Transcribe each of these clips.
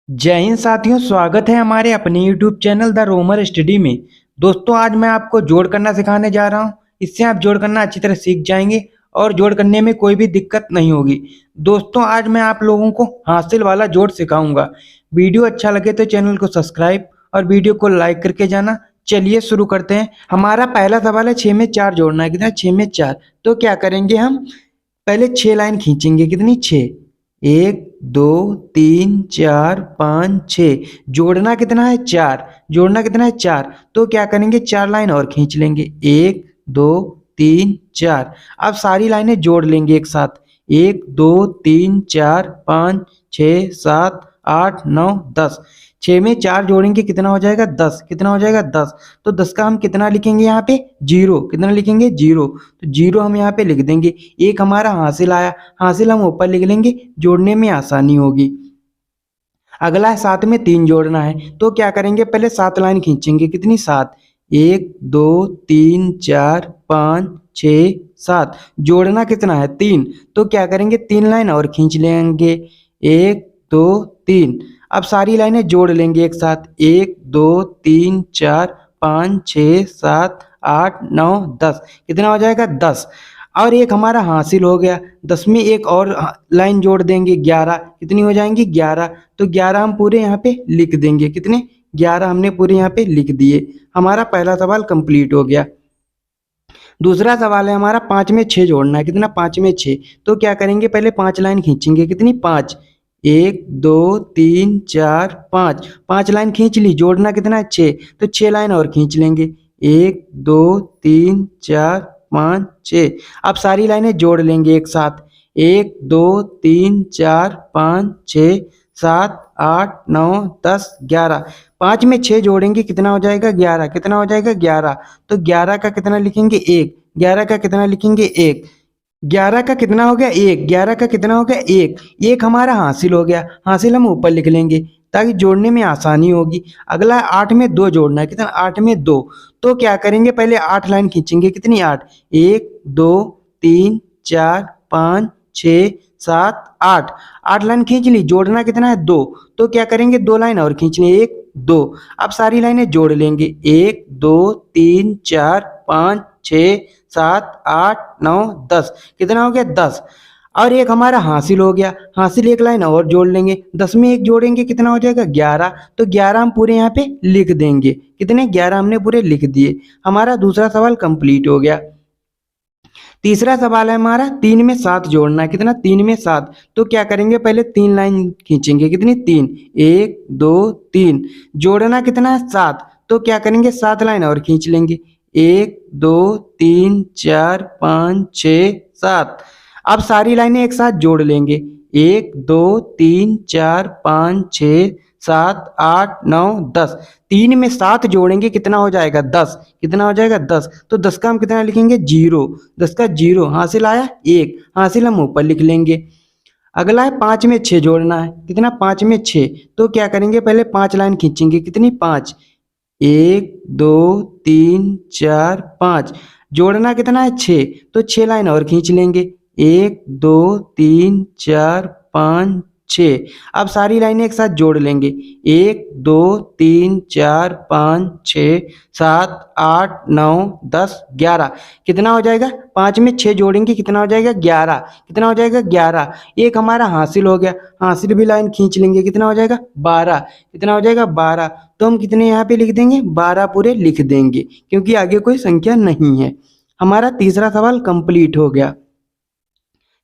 जय हिंद साथियों, स्वागत है हमारे अपने YouTube चैनल द रोमर स्टडी में। दोस्तों, आज मैं आपको जोड़ करना सिखाने जा रहा हूं। इससे आप जोड़ करना अच्छी तरह सीख जाएंगे और जोड़ करने में कोई भी दिक्कत नहीं होगी। दोस्तों, आज मैं आप लोगों को हासिल वाला जोड़ सिखाऊंगा। वीडियो अच्छा लगे तो चैनल को सब्सक्राइब और वीडियो को लाइक करके जाना। चलिए शुरू करते हैं। हमारा पहला सवाल है 6 में 4 जोड़ना है। कितना? 6 में 4। तो क्या करेंगे हम? पहले 6 लाइन खींचेंगे। कितनी? 6। 1 2 3 4 5 6। जोड़ना कितना है? 4। जोड़ना कितना है? 4। तो क्या करेंगे? 4 लाइन और खींच लेंगे। 1 2 3 4। अब सारी लाइनें जोड़ लेंगे एक साथ। 1 2 3 4 5 6 7 8 9 10। 6 में 4 जोड़ेंगे, कितना हो जाएगा? 10। कितना हो जाएगा? 10। तो 10 का हम कितना लिखेंगे यहाँ पे? 0। कितना लिखेंगे? 0। तो 0 हम यहाँ पे लिख देंगे। एक हमारा हासिल आया। हासिल हम ऊपर लिख लेंगे, जोड़ने में आसानी होगी। अगला है 7 में 3 जोड़ना है। तो क्या करेंगे? पहले 7 लाइन खींचेंगे। कितनी? 7। 1 2 3 4 5 6 7। जोड़ना कितना है? 3। तो क्या करेंगे? 3 लाइन और खींच लेंगे। 1 2 3। अब सारी लाइनें जोड़ लेंगे एक साथ। 1 2 3 4 5 6 7 8 9 10। कितना हो जाएगा? 10। और एक हमारा हासिल हो गया। 10 में एक और लाइन जोड़ देंगे। 11। कितनी हो जाएंगी? 11। तो 11 हम पूरे यहाँ पे लिख देंगे। कितने? 11 हमने पूरे यहाँ पे लिख दिए। हमारा पहला सवाल कंप्लीट हो गया। दूसरा सवाल है हमारा 5 में 6 जोड़ना है। कितना? 5 में 6। तो क्या करेंगे? पहले 5 लाइन खींचेंगे। कितनी? 5। 1 2 3 4 5। 5 लाइन खींच ली। जोड़ना कितना है? 6। तो 6 लाइन और खींच लेंगे। 1 2 3 4 5 6। अब सारी लाइनें जोड़ लेंगे एक साथ। 1 2 3 4 5 6 7 8 9 10 11। 5 में 6 जोड़ेंगे, कितना हो जाएगा? 11। कितना हो जाएगा? 11। तो 11 का कितना लिखेंगे? 1। 11 का कितना लिखेंगे? 1। 11 का कितना हो गया? 1। 11 का कितना हो गया? 1। 1 हमारा हासिल हो गया। हासिल हम ऊपर लिख लेंगे ताकि जोड़ने में आसानी होगी। अगला है 8 में 2 जोड़ना है। कितना? 8 में 2। तो क्या करेंगे? पहले 8 लाइन खींचेंगे। कितनी? 8। 1 2 3 4 5 6 7 8। 8 लाइन खींच ली। जोड़ना कितना है? 2। तो क्या करेंगे? 2 लाइन और खींच लें। 1 2। अब सारी लाइनें जोड़ लेंगे। 1 2 3 4 5 6 7 8 9 10। कितना हो गया? 10। और एक हमारा हासिल हो गया। हासिल एक लाइन और जोड़ लेंगे। 10 में एक जोड़ेंगे, कितना हो जाएगा? 11। तो 11 हम पूरे यहाँ पे लिख देंगे। कितने? 11 हमने पूरे लिख दिए। हमारा दूसरा सवाल कंप्लीट हो गया। तीसरा सवाल है हमारा 3 में 7 जोड़ना है। कितना? 3 में 7। तो क्या करेंगे? पहले 3 लाइन खींचेंगे। कितनी? 3। 1 2 3। जोड़ना कितना है? 7। तो क्या करेंगे? 7 लाइन और खींच लेंगे। 1 2 3 4 5 6 7। अब सारी लाइनें एक साथ जोड़ लेंगे। 1 2 3 4 5 6 7 8 9 10। 3 में 7 जोड़ेंगे, कितना हो जाएगा? 10। कितना हो जाएगा? 10। तो 10 का हम कितना लिखेंगे? 0। 10 का 0। हासिल आया 1। हासिल हम ऊपर लिख लेंगे। अगला है 5 में 6 जोड़ना है। कितना? 5 में 6। तो क्या करेंगे? पहले 5 लाइन खींचेंगे। कितनी? 5। 1 2 3 4 5। जोड़ना कितना है? 6। तो 6 लाइन और खींच लेंगे। 1 2 3 4 5 6। अब सारी लाइनें एक साथ जोड़ लेंगे। 1 2 3 4 5 6 7 8 9 10 11। कितना हो जाएगा? 5 में 6 जोड़ेंगे, कितना हो जाएगा? 11। कितना हो जाएगा? 11। एक हमारा हासिल हो गया। हासिल भी लाइन खींच लेंगे। कितना हो जाएगा? 12। कितना हो जाएगा? 12। तो हम कितने यहाँ पे लिख देंगे? 12 पूरे लिख देंगे, क्योंकि आगे कोई संख्या नहीं है। हमारा तीसरा सवाल कंप्लीट हो गया।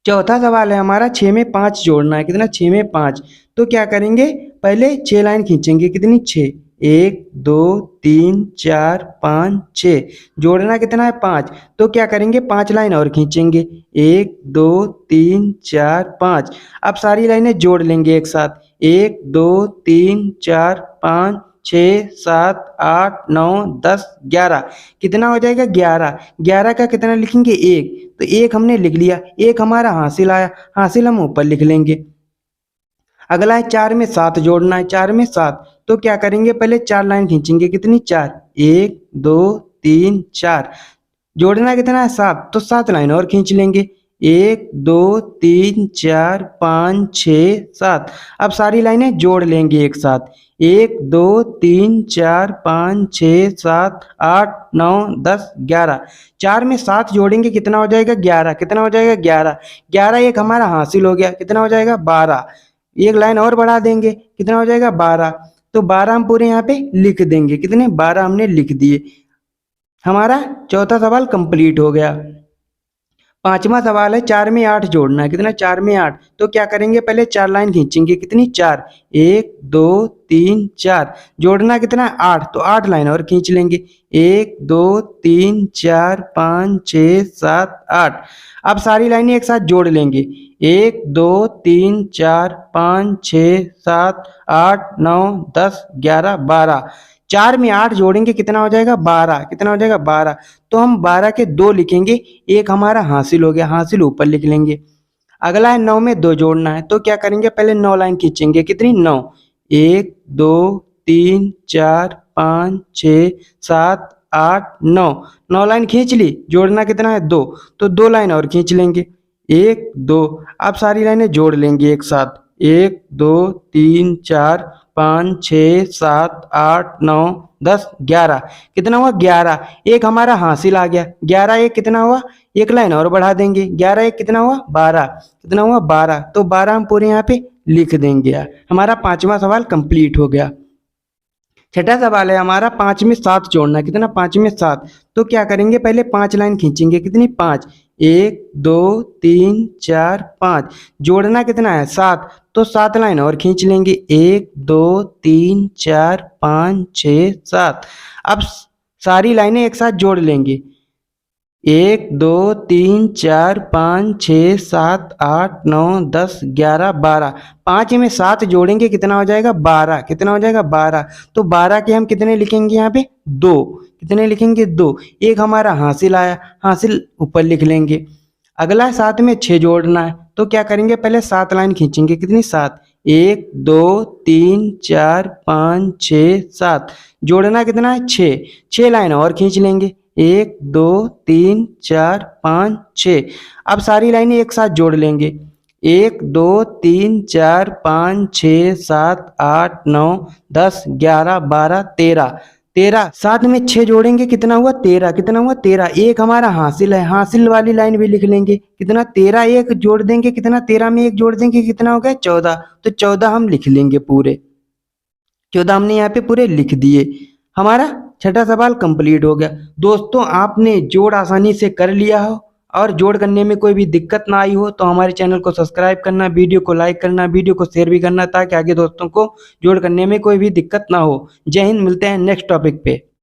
चौथा सवाल है हमारा 6 में 5 जोड़ना है। कितना? 6 में 5। तो क्या करेंगे? पहले 6 लाइन खींचेंगे। कितनी? 6। 1 2 3 4 5 6। जोड़ना कितना है? 5। तो क्या करेंगे? 5 लाइन और खींचेंगे। 1 2 3 4 5। अब सारी लाइनें जोड़ लेंगे एक साथ। 1 2 3 4 5 6 7 8 9 10 11। कितना हो जाएगा? 11। 11 का कितना लिखेंगे? 1। तो 1 हमने लिख लिया। 1 हमारा हासिल आया। हासिल हम ऊपर लिख लेंगे। अगला है 4 में 7 जोड़ना है। 4 में 7। तो क्या करेंगे? पहले 4 लाइन खींचेंगे। कितनी? 4। 1 2 3 4। जोड़ना कितना है? 7। तो 7 लाइन और खींच लेंगे। 1 2 3 4 5 6 7। अब सारी लाइनें जोड़ लेंगे एक साथ। 1 2 3 4 5 6 7 8 9 10 11। 4 में 7 जोड़ेंगे कितना हो जाएगा 11। कितना हो जाएगा 11। 11 एक हमारा हासिल हो गया। कितना हो जाएगा 12। एक लाइन और बढ़ा देंगे कितना हो जाएगा 12। तो 12 हम पूरे यहाँ पे लिख देंगे। कितने 12 हमने लिख दिए। हमारा चौथा सवाल कंप्लीट हो गया। पांचवा सवाल है 4 में 8 जोड़ना है। कितना 4 में 8। तो क्या करेंगे पहले 4 लाइन खींचेंगे। कितनी 4। 1 2 3 4। जोड़ना कितना 8। तो 8 लाइन और खींच लेंगे। 1 2 3 4 5 6 7 8। अब सारी लाइनें एक साथ जोड़ लेंगे। 1 2 3 4 5 6 7 8 9 10 11 12। 4 में 8 जोड़ेंगे कितना हो जाएगा 12। कितना हो जाएगा 12। तो हम 12 के 2 लिखेंगे। एक हमारा हासिल हो गया। हासिल ऊपर लिख लेंगे। अगला है 9 में 2 जोड़ना है। तो क्या करेंगे पहले 9 लाइन खींचेंगे। कितनी 9। 1 2 3 4 5 6 7 8 9। 9 लाइन खींच ली। जोड़ना कितना है 2। तो 2 लाइन और खींच लेंगे। 1 2। अब सारी लाइनें जोड़ लेंगे एक साथ। 1 2 3 4 5 6 7 8 9 10 11। कितना हुआ 11। एक हमारा हासिल आ गया। 11 एक कितना हुआ। एक लाइन और बढ़ा देंगे। 11 एक कितना हुआ 12। कितना हुआ 12। तो 12 हम पूरे यहाँ पे लिख देंगे। हमारा पांचवा सवाल कंप्लीट हो गया। छठा सवाल है हमारा 5 में 7 जोड़ना है। कितना 5 में 7। तो क्या करेंगे पहले 5 लाइन खींचेंगे। कितनी 5। 1 2 3 4 5। जोड़ना कितना है 7। तो 7 लाइन और खींच लेंगे। 1 2 3 4 5 6 7। अब सारी लाइनें एक साथ जोड़ लेंगे। 1 2 3 4 5 6 7 8 9 10 11 12। 5 में 7 जोड़ेंगे कितना हो जाएगा 12। कितना हो जाएगा 12। तो 12 के हम कितने लिखेंगे यहाँ पे 2। कितने लिखेंगे 2। एक हमारा हासिल आया। हासिल ऊपर लिख लेंगे। अगला 7 में 6 जोड़ना है। तो क्या करेंगे पहले 7 लाइन खींचेंगे। कितनी 7। 1 2 3 4 5 6 7। जोड़ना कितना है 6। 6 लाइन और खींच लेंगे। 1 2 3 4 5 6। अब सारी लाइनें एक साथ जोड़ लेंगे। 1 2 3 4 5 6 7 8 9 10 11 12 13। 13 7 में 6 जोड़ेंगे कितना हुआ 13। कितना हुआ 13। एक हमारा हासिल है। हासिल वाली लाइन भी लिख लेंगे। कितना 13 एक जोड़ देंगे। कितना 13 में एक जोड़ देंगे कितना हो गया 14। तो 14 हम लिख लेंगे पूरे। 14 हमने यहाँ पे पूरे लिख दिए। हमारा छठा सवाल कंप्लीट हो गया। दोस्तों आपने जोड़ आसानी से कर लिया हो और जोड़ करने में कोई भी दिक्कत ना आई हो तो हमारे चैनल को सब्सक्राइब करना, वीडियो को लाइक करना, वीडियो को शेयर भी करना ताकि आगे दोस्तों को जोड़ करने में कोई भी दिक्कत ना हो। जय हिंद। मिलते हैं नेक्स्ट टॉपिक पे।